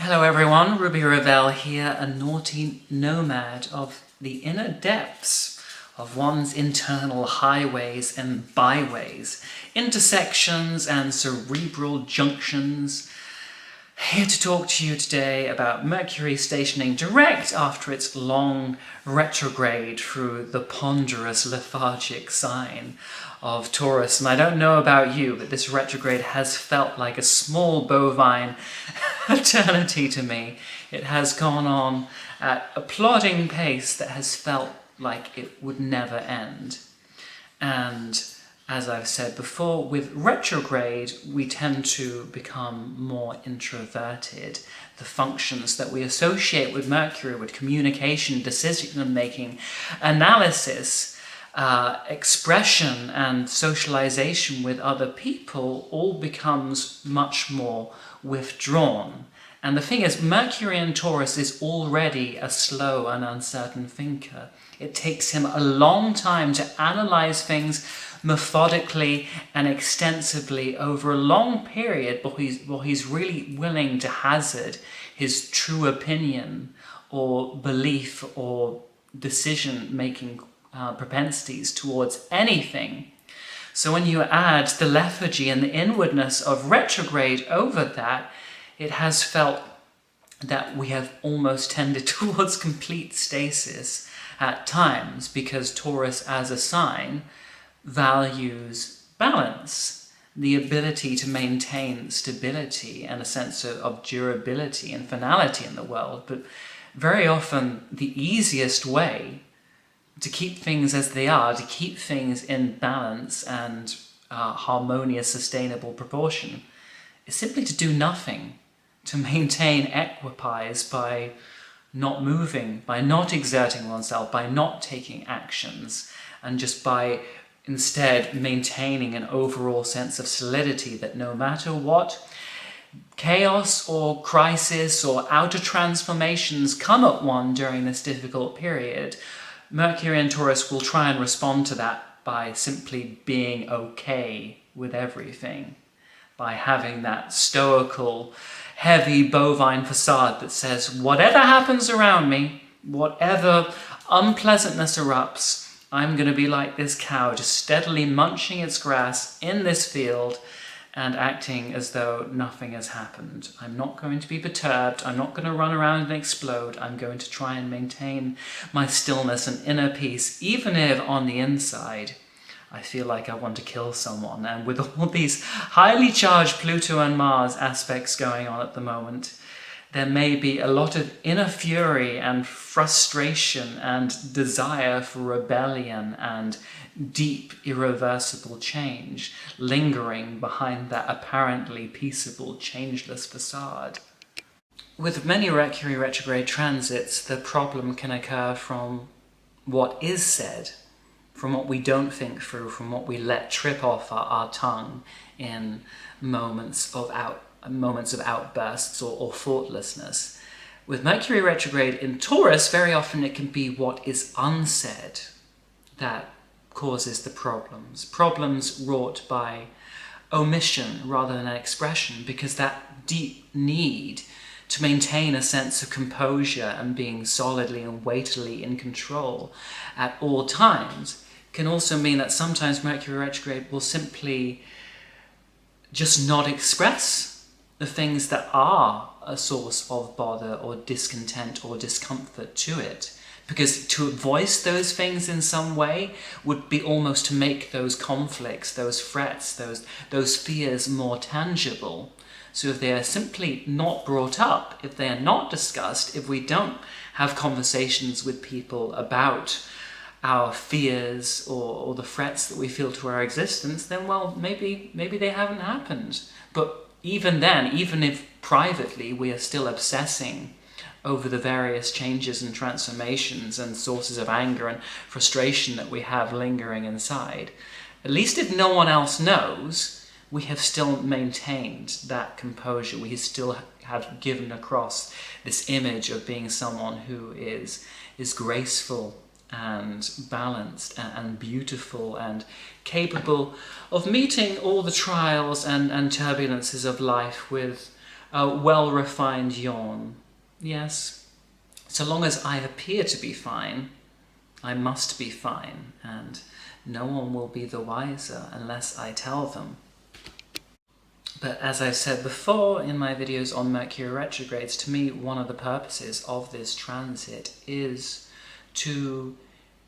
Hello everyone, Ruby Ravel here, a naughty nomad of the inner depths of one's internal highways and byways, intersections and cerebral junctions. Here to talk to you today about Mercury stationing direct after its long retrograde through the ponderous lethargic sign of Taurus. And I don't know about you, but this retrograde has felt like a small bovine eternity to me. It has gone on at a plodding pace that has felt like it would never end. And as I've said before, with retrograde, we tend to become more introverted. The functions that we associate with Mercury, with communication, decision-making, analysis, expression and socialization with other people all becomes much more withdrawn. And the thing is, Mercury in Taurus is already a slow and uncertain thinker. It takes him a long time to analyze things methodically and extensively over a long period before he's really willing to hazard his true opinion or belief or decision-making propensities towards anything. So when you add the lethargy and the inwardness of retrograde over that, it has felt that we have almost tended towards complete stasis at times, because Taurus as a sign values balance, the ability to maintain stability and a sense of durability and finality in the world. But very often the easiest way to keep things as they are, to keep things in balance and harmonious, sustainable proportion, is simply to do nothing, to maintain equipoise by not moving, by not exerting oneself, by not taking actions, and just by instead maintaining an overall sense of solidity that no matter what chaos or crisis or outer transformations come at one during this difficult period, Mercury and Taurus will try and respond to that by simply being okay with everything, by having that stoical, heavy bovine facade that says, whatever happens around me, whatever unpleasantness erupts, I'm going to be like this cow, just steadily munching its grass in this field and acting as though nothing has happened. I'm not going to be perturbed. I'm not going to run around and explode. I'm going to try and maintain my stillness and inner peace, even if on the inside I feel like I want to kill someone. And with all these highly charged Pluto and Mars aspects going on at the moment, there may be a lot of inner fury and frustration and desire for rebellion and deep, irreversible change lingering behind that apparently peaceable, changeless facade. With many Mercury retrograde transits, the problem can occur from what is said, from what we don't think through, from what we let trip off our tongue in moments of outbursts or thoughtlessness. With Mercury retrograde in Taurus, very often it can be what is unsaid that causes the problems wrought by omission rather than expression, because that deep need to maintain a sense of composure and being solidly and weightily in control at all times can also mean that sometimes Mercury retrograde will simply just not express the things that are a source of bother or discontent or discomfort to it. Because to voice those things in some way would be almost to make those conflicts, those threats, those fears more tangible. So if they are simply not brought up, if they are not discussed, if we don't have conversations with people about our fears or the threats that we feel to our existence, then well, maybe they haven't happened. But even then, even if privately we are still obsessing over the various changes and transformations and sources of anger and frustration that we have lingering inside, at least if no one else knows, we have still maintained that composure. We still have given across this image of being someone who is graceful and balanced and beautiful and capable of meeting all the trials and turbulences of life with a well-refined yawn. Yes, so long as I appear to be fine, I must be fine, and no one will be the wiser unless I tell them. But as I said before in my videos on Mercury retrogrades, to me one of the purposes of this transit is to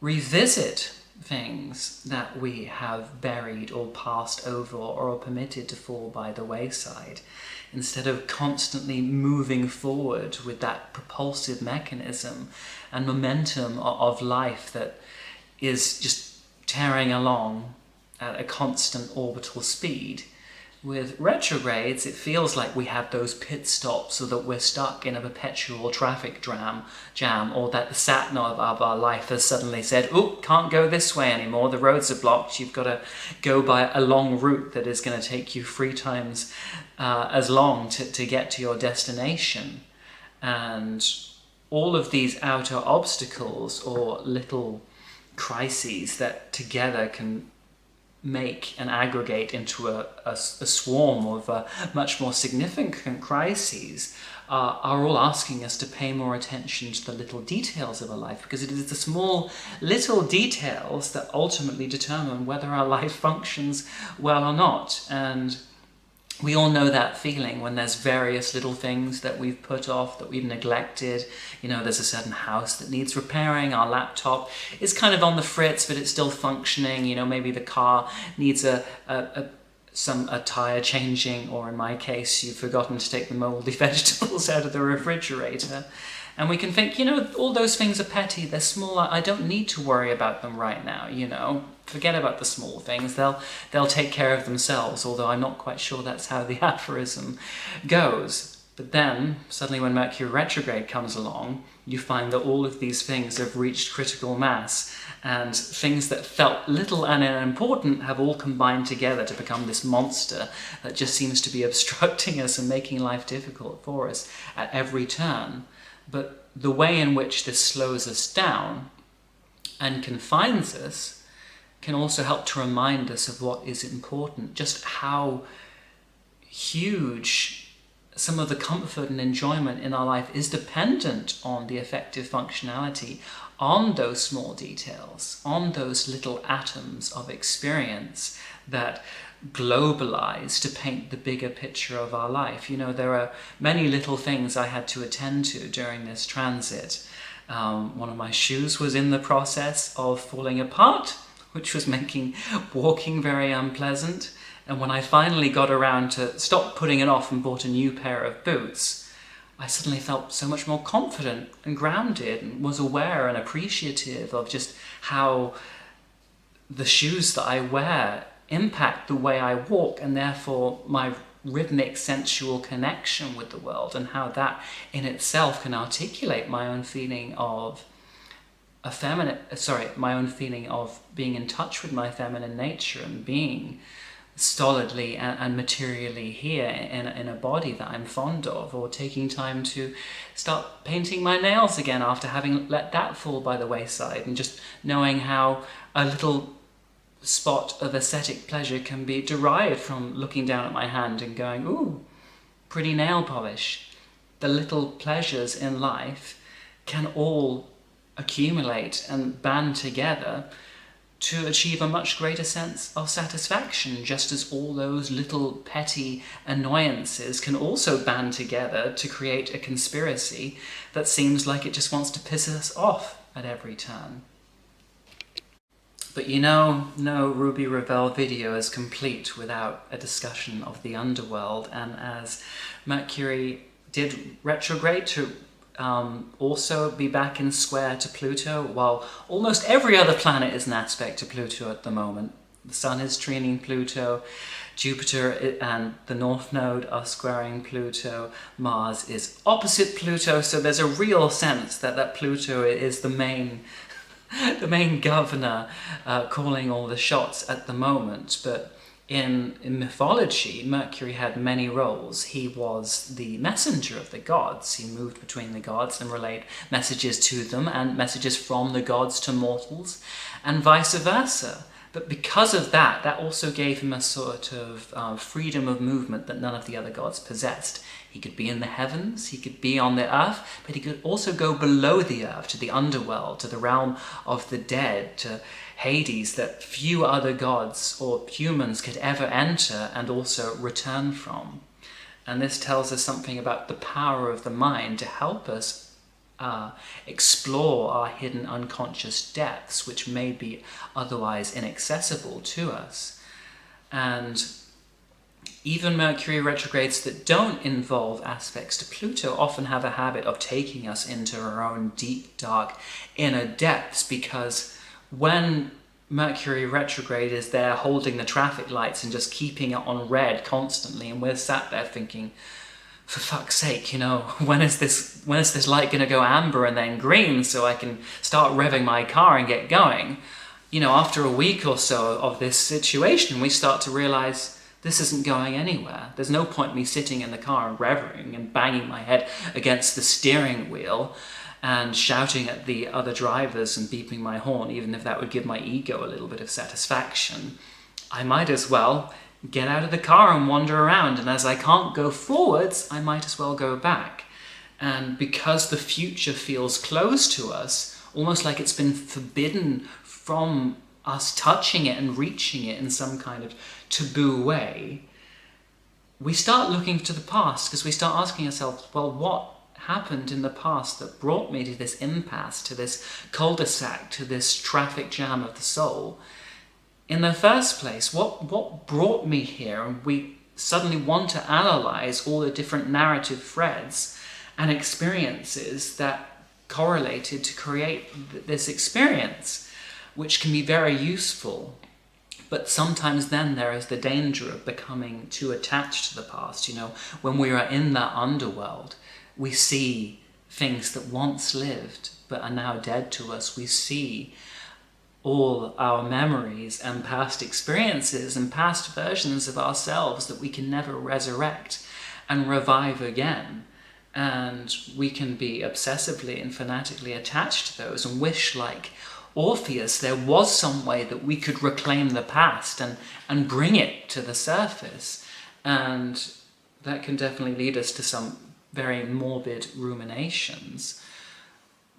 revisit things that we have buried or passed over or permitted to fall by the wayside, instead of constantly moving forward with that propulsive mechanism and momentum of life that is just tearing along at a constant orbital speed. With retrogrades, it feels like we have those pit stops so that we're stuck in a perpetual traffic jam, or that the sat-nav of our life has suddenly said, "Oh, can't go this way anymore, the roads are blocked, you've got to go by a long route that is going to take you 3 times as long to get to your destination." And all of these outer obstacles or little crises that together can make and aggregate into a swarm of much more significant crises are all asking us to pay more attention to the little details of our life, because it is the small little details that ultimately determine whether our life functions well or not. And we all know that feeling when there's various little things that we've put off, that we've neglected. You know, there's a certain house that needs repairing, our laptop is kind of on the fritz, but it's still functioning. You know, maybe the car needs a tyre changing, or in my case, you've forgotten to take the mouldy vegetables out of the refrigerator. And we can think, you know, all those things are petty, they're small, I don't need to worry about them right now, you know. Forget about the small things, they'll take care of themselves, although I'm not quite sure that's how the aphorism goes. But then, suddenly when Mercury retrograde comes along, you find that all of these things have reached critical mass, and things that felt little and unimportant have all combined together to become this monster that just seems to be obstructing us and making life difficult for us at every turn. But the way in which this slows us down and confines us can also help to remind us of what is important, just how huge some of the comfort and enjoyment in our life is dependent on the effective functionality, on those small details, on those little atoms of experience that globalize to paint the bigger picture of our life. You know, there are many little things I had to attend to during this transit. One of my shoes was in the process of falling apart, which was making walking very unpleasant. And when I finally got around to stop putting it off and bought a new pair of boots, I suddenly felt so much more confident and grounded, and was aware and appreciative of just how the shoes that I wear impact the way I walk, and therefore my rhythmic sensual connection with the world, and how that in itself can articulate my own feeling of my own feeling of being in touch with my feminine nature and being stolidly and materially here in a body that I'm fond of, or taking time to start painting my nails again after having let that fall by the wayside, and just knowing how a little spot of aesthetic pleasure can be derived from looking down at my hand and going, ooh, pretty nail polish. The little pleasures in life can all accumulate and band together to achieve a much greater sense of satisfaction, just as all those little petty annoyances can also band together to create a conspiracy that seems like it just wants to piss us off at every turn. But you know, no Ruby Ravel video is complete without a discussion of the underworld, and as Mercury did retrograde to also be back in square to Pluto, while almost every other planet is an aspect to Pluto at the moment. The Sun is trining Pluto, Jupiter and the North Node are squaring Pluto, Mars is opposite Pluto, so there's a real sense that Pluto is the main governor calling all the shots at the moment. But in mythology, Mercury had many roles. He was the messenger of the gods. He moved between the gods and relayed messages to them, and messages from the gods to mortals, and vice versa. But because of that also gave him a sort of freedom of movement that none of the other gods possessed. He could be in the heavens, he could be on the earth, but he could also go below the earth to the underworld, to the realm of the dead, to Hades, that few other gods or humans could ever enter and also return from. And this tells us something about the power of the mind to help us explore our hidden unconscious depths, which may be otherwise inaccessible to us. And even Mercury retrogrades that don't involve aspects to Pluto often have a habit of taking us into our own deep, dark, inner depths, because when Mercury retrograde is there holding the traffic lights and just keeping it on red constantly, and we're sat there thinking, for fuck's sake, when is this light going to go amber and then green so I can start revving my car and get going? After a week or so of this situation, we start to realize this isn't going anywhere. There's no point me sitting in the car and revving and banging my head against the steering wheel and shouting at the other drivers and beeping my horn, even if that would give my ego a little bit of satisfaction. I might as well get out of the car and wander around, and as I can't go forwards, I might as well go back. And because the future feels close to us, almost like it's been forbidden from us touching it and reaching it in some kind of taboo way, we start looking to the past, because we start asking ourselves, well, what happened in the past that brought me to this impasse, to this cul-de-sac, to this traffic jam of the soul? In the first place, what brought me here? And we suddenly want to analyze all the different narrative threads and experiences that correlated to create this experience, which can be very useful. But sometimes then there is the danger of becoming too attached to the past. When we are in that underworld, we see things that once lived but are now dead to us. We see all our memories and past experiences and past versions of ourselves that we can never resurrect and revive again. And we can be obsessively and fanatically attached to those and wish, like Orpheus, there was some way that we could reclaim the past and bring it to the surface. And that can definitely lead us to some very morbid ruminations.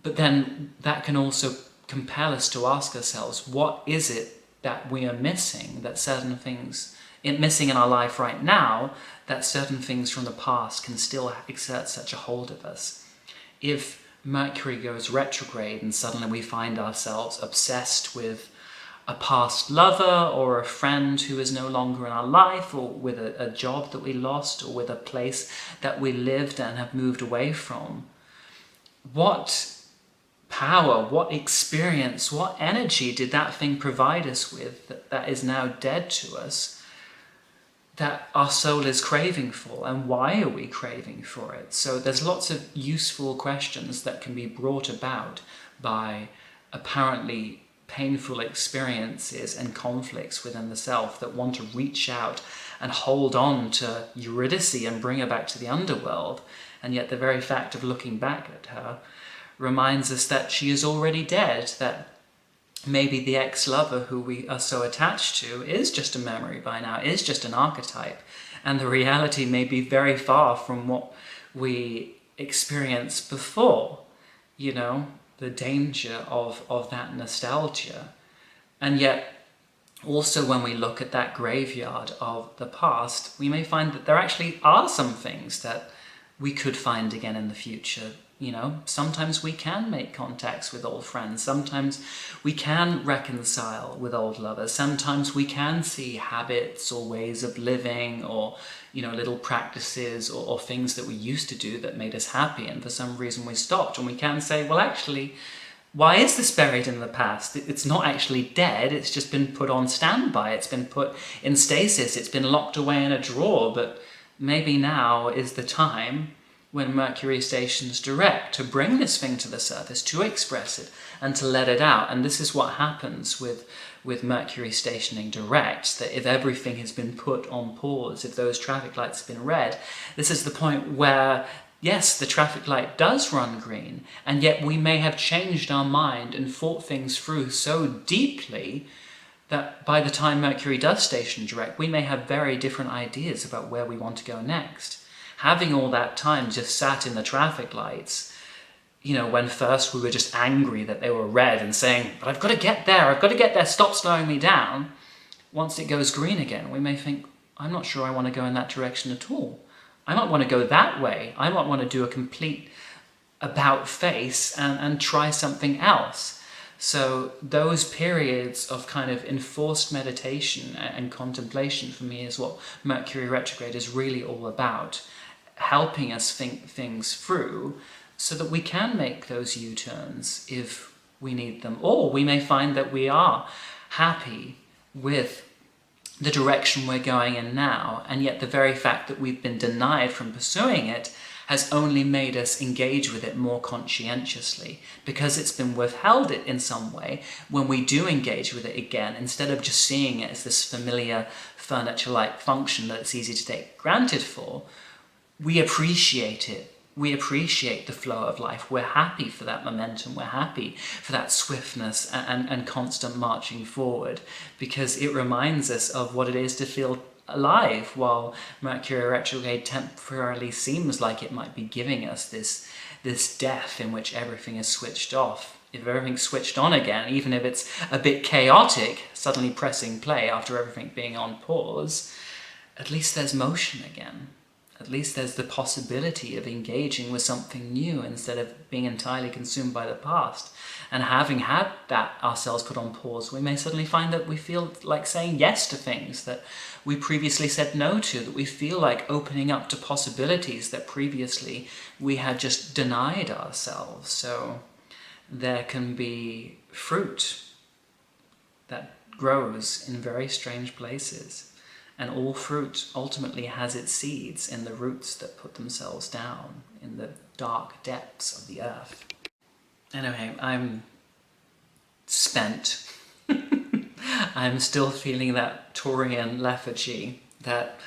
But then that can also compel us to ask ourselves, what is it that we are missing, that certain things missing in our life right now, that certain things from the past can still exert such a hold of us? If Mercury goes retrograde and suddenly we find ourselves obsessed with a past lover or a friend who is no longer in our life, or with a job that we lost, or with a place that we lived and have moved away from, what power, what experience, what energy did that thing provide us with that is now dead to us, that our soul is craving for, and why are we craving for it? So there's lots of useful questions that can be brought about by apparently painful experiences and conflicts within the self that want to reach out and hold on to Eurydice and bring her back to the underworld, and yet the very fact of looking back at her reminds us that she is already dead, that maybe the ex-lover who we are so attached to is just a memory by now, is just an archetype, and the reality may be very far from what we experienced before, the danger of that nostalgia. And yet, also when we look at that graveyard of the past, we may find that there actually are some things that we could find again in the future. Sometimes we can make contacts with old friends. Sometimes we can reconcile with old lovers. Sometimes we can see habits or ways of living, or, little practices or things that we used to do that made us happy, and for some reason we stopped. And we can say, well, actually, why is this buried in the past? It's not actually dead. It's just been put on standby. It's been put in stasis. It's been locked away in a drawer. But maybe now is the time, when Mercury stations direct, to bring this thing to the surface, to express it and to let it out. And this is what happens with Mercury stationing direct, that if everything has been put on pause, if those traffic lights have been red, this is the point where, yes, the traffic light does run green, and yet we may have changed our mind and thought things through so deeply that by the time Mercury does station direct, we may have very different ideas about where we want to go next. having all that time just sat in the traffic lights, you know, when first we were just angry that they were red and saying, but I've got to get there, stop slowing me down. Once it goes green again, we may think, I'm not sure I want to go in that direction at all. I might want to go that way. I might want to do a complete about face and try something else. So those periods of kind of enforced meditation and contemplation for me is what Mercury Retrograde is really all about, helping us think things through so that we can make those U-turns if we need them. Or we may find that we are happy with the direction we're going in now, and yet the very fact that we've been denied from pursuing it has only made us engage with it more conscientiously, because it's been withheld it in some way. When we do engage with it again, instead of just seeing it as this familiar furniture-like function that it's easy to take granted for, we appreciate it. We appreciate the flow of life. We're happy for that momentum. We're happy for that swiftness and constant marching forward, because it reminds us of what it is to feel alive, while Mercury retrograde temporarily seems like it might be giving us this death in which everything is switched off. If everything's switched on again, even if it's a bit chaotic, suddenly pressing play after everything being on pause, at least there's motion again. At least there's the possibility of engaging with something new instead of being entirely consumed by the past. And having had that ourselves put on pause, we may suddenly find that we feel like saying yes to things that we previously said no to, that we feel like opening up to possibilities that previously we had just denied ourselves. So there can be fruit that grows in very strange places. And all fruit ultimately has its seeds in the roots that put themselves down in the dark depths of the earth. Anyway, I'm spent. I'm still feeling that Taurian lethargy that,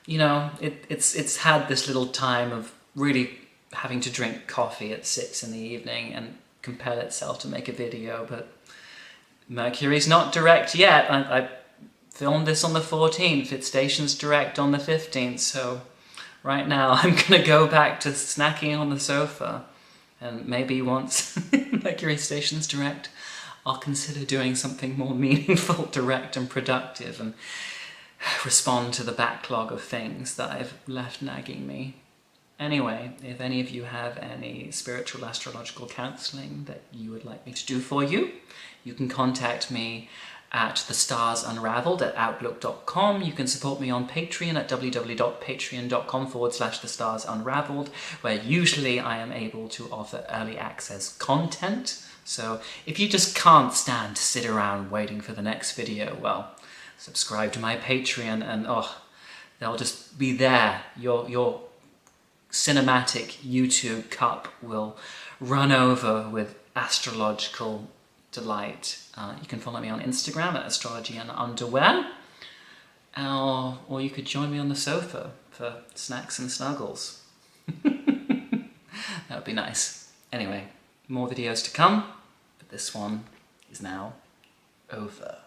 you know, it's had this little time of really having to drink coffee at 6 in the evening and compel itself to make a video, but Mercury's not direct yet. I filmed this on the 14th, it stations direct on the 15th, so right now I'm gonna go back to snacking on the sofa, and maybe once Mercury stations direct, I'll consider doing something more meaningful, direct and productive, and respond to the backlog of things that I've left nagging me. Anyway, if any of you have any spiritual astrological counselling that you would like me to do for you, you can contact me at thestarsunraveled@outlook.com. You can support me on Patreon at www.patreon.com/thestarsunraveled, where usually I am able to offer early access content. So if you just can't stand to sit around waiting for the next video, well, subscribe to my Patreon and they'll just be there. Your cinematic YouTube cup will run over with astrological delight. You can follow me on Instagram at astrologyandunderwear, or you could join me on the sofa for snacks and snuggles. That would be nice. Anyway, more videos to come, but this one is now over.